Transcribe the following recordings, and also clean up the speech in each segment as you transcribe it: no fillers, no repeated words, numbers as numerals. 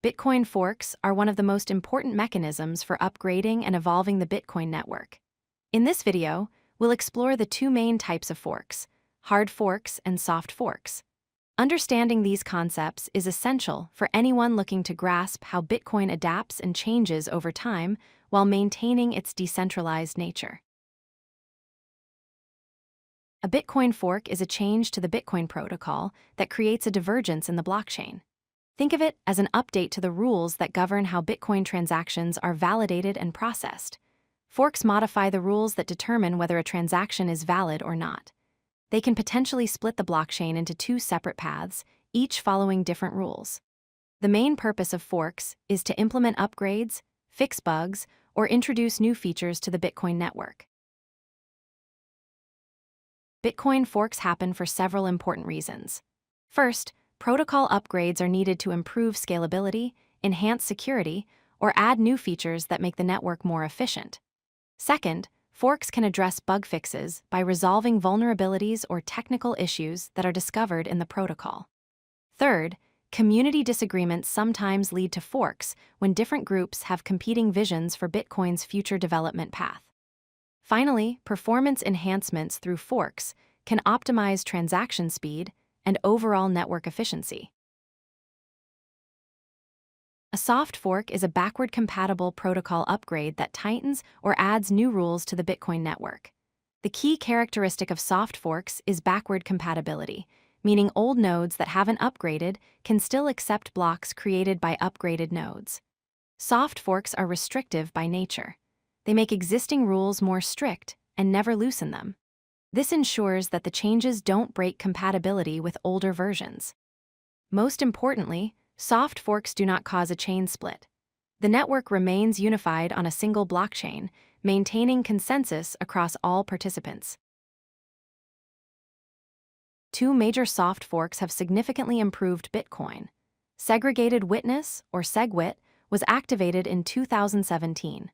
Bitcoin forks are one of the most important mechanisms for upgrading and evolving the Bitcoin network. In this video, we'll explore the two main types of forks, hard forks and soft forks. Understanding these concepts is essential for anyone looking to grasp how Bitcoin adapts and changes over time while maintaining its decentralized nature. A Bitcoin fork is a change to the Bitcoin protocol that creates a divergence in the blockchain. Think of it as an update to the rules that govern how Bitcoin transactions are validated and processed. Forks modify the rules that determine whether a transaction is valid or not. They can potentially split the blockchain into two separate paths, each following different rules. The main purpose of forks is to implement upgrades, fix bugs, or introduce new features to the Bitcoin network. Bitcoin forks happen for several important reasons. First, protocol upgrades are needed to improve scalability, enhance security, or add new features that make the network more efficient. Second, forks can address bug fixes by resolving vulnerabilities or technical issues that are discovered in the protocol. Third, community disagreements sometimes lead to forks when different groups have competing visions for Bitcoin's future development path. Finally, performance enhancements through forks can optimize transaction speed and overall network efficiency. A soft fork is a backward-compatible protocol upgrade that tightens or adds new rules to the Bitcoin network. The key characteristic of soft forks is backward compatibility, meaning old nodes that haven't upgraded can still accept blocks created by upgraded nodes. Soft forks are restrictive by nature. They make existing rules more strict and never loosen them. This ensures that the changes don't break compatibility with older versions. Most importantly, soft forks do not cause a chain split. The network remains unified on a single blockchain, maintaining consensus across all participants. Two major soft forks have significantly improved Bitcoin. Segregated witness, or SegWit, was activated in 2017.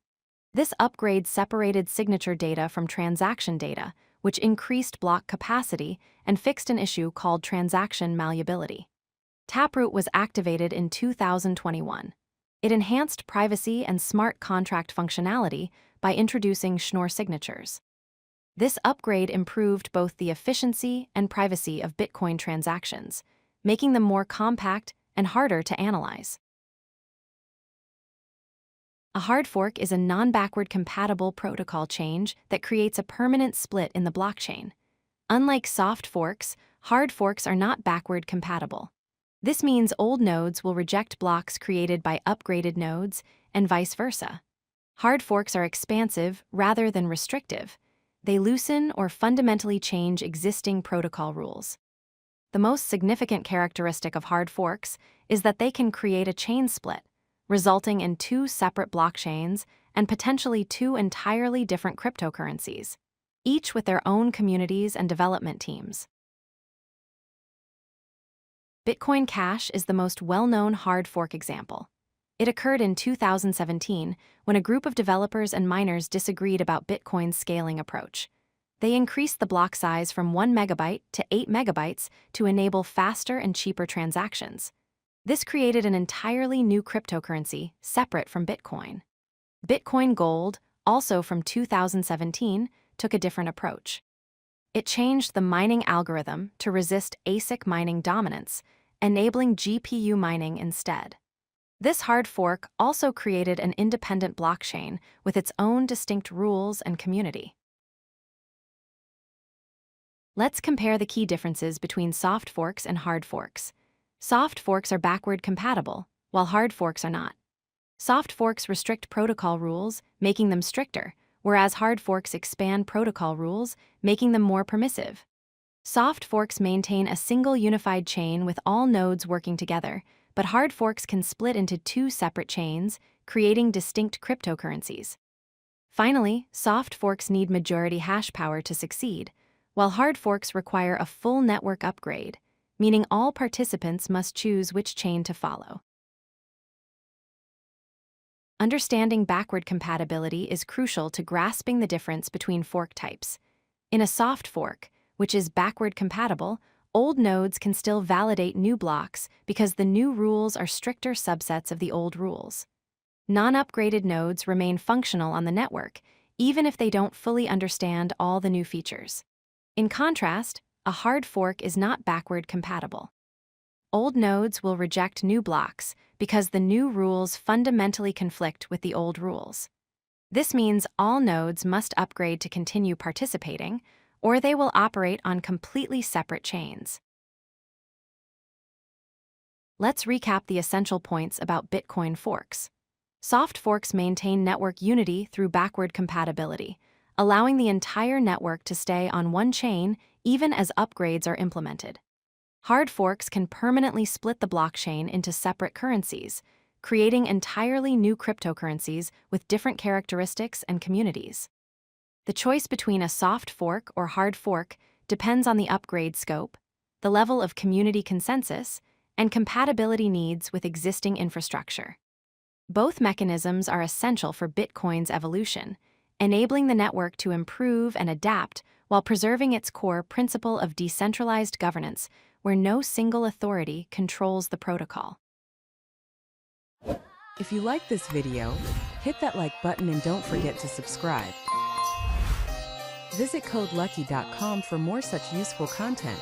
This upgrade separated signature data from transaction data, which increased block capacity and fixed an issue called transaction malleability. Taproot was activated in 2021. It enhanced privacy and smart contract functionality by introducing Schnorr signatures. This upgrade improved both the efficiency and privacy of Bitcoin transactions, making them more compact and harder to analyze. A hard fork is a non-backward compatible protocol change that creates a permanent split in the blockchain. Unlike soft forks, hard forks are not backward compatible. This means old nodes will reject blocks created by upgraded nodes, and vice versa. Hard forks are expansive rather than restrictive. They loosen or fundamentally change existing protocol rules. The most significant characteristic of hard forks is that they can create a chain split, resulting in two separate blockchains and potentially two entirely different cryptocurrencies, each with their own communities and development teams. Bitcoin Cash is the most well-known hard fork example. It occurred in 2017 when a group of developers and miners disagreed about Bitcoin's scaling approach. They increased the block size from 1 megabyte to 8 megabytes to enable faster and cheaper transactions. This created an entirely new cryptocurrency separate from Bitcoin. Bitcoin Gold, also from 2017, took a different approach. It changed the mining algorithm to resist ASIC mining dominance, enabling GPU mining instead. This hard fork also created an independent blockchain with its own distinct rules and community. Let's compare the key differences between soft forks and hard forks. Soft forks are backward compatible, while hard forks are not. Soft forks restrict protocol rules, making them stricter, whereas hard forks expand protocol rules, making them more permissive. Soft forks maintain a single unified chain with all nodes working together, but hard forks can split into two separate chains, creating distinct cryptocurrencies. Finally, soft forks need majority hash power to succeed, while hard forks require a full network upgrade, meaning all participants must choose which chain to follow. Understanding backward compatibility is crucial to grasping the difference between fork types. In a soft fork, which is backward compatible, Old nodes can still validate new blocks because the new rules are stricter subsets of the old rules. Non-upgraded nodes remain functional on the network, even if they don't fully understand all the new features. In contrast, a hard fork is not backward compatible. Old nodes will reject new blocks because the new rules fundamentally conflict with the old rules. This means all nodes must upgrade to continue participating, or they will operate on completely separate chains. Let's recap the essential points about Bitcoin forks. Soft forks maintain network unity through backward compatibility, allowing the entire network to stay on one chain even as upgrades are implemented. Hard forks can permanently split the blockchain into separate currencies, creating entirely new cryptocurrencies with different characteristics and communities. The choice between a soft fork or hard fork depends on the upgrade scope, the level of community consensus, and compatibility needs with existing infrastructure. Both mechanisms are essential for Bitcoin's evolution, enabling the network to improve and adapt while preserving its core principle of decentralized governance, where no single authority controls the protocol. If you like this video, hit that like button and don't forget to subscribe. Visit codelucky.com for more such useful content.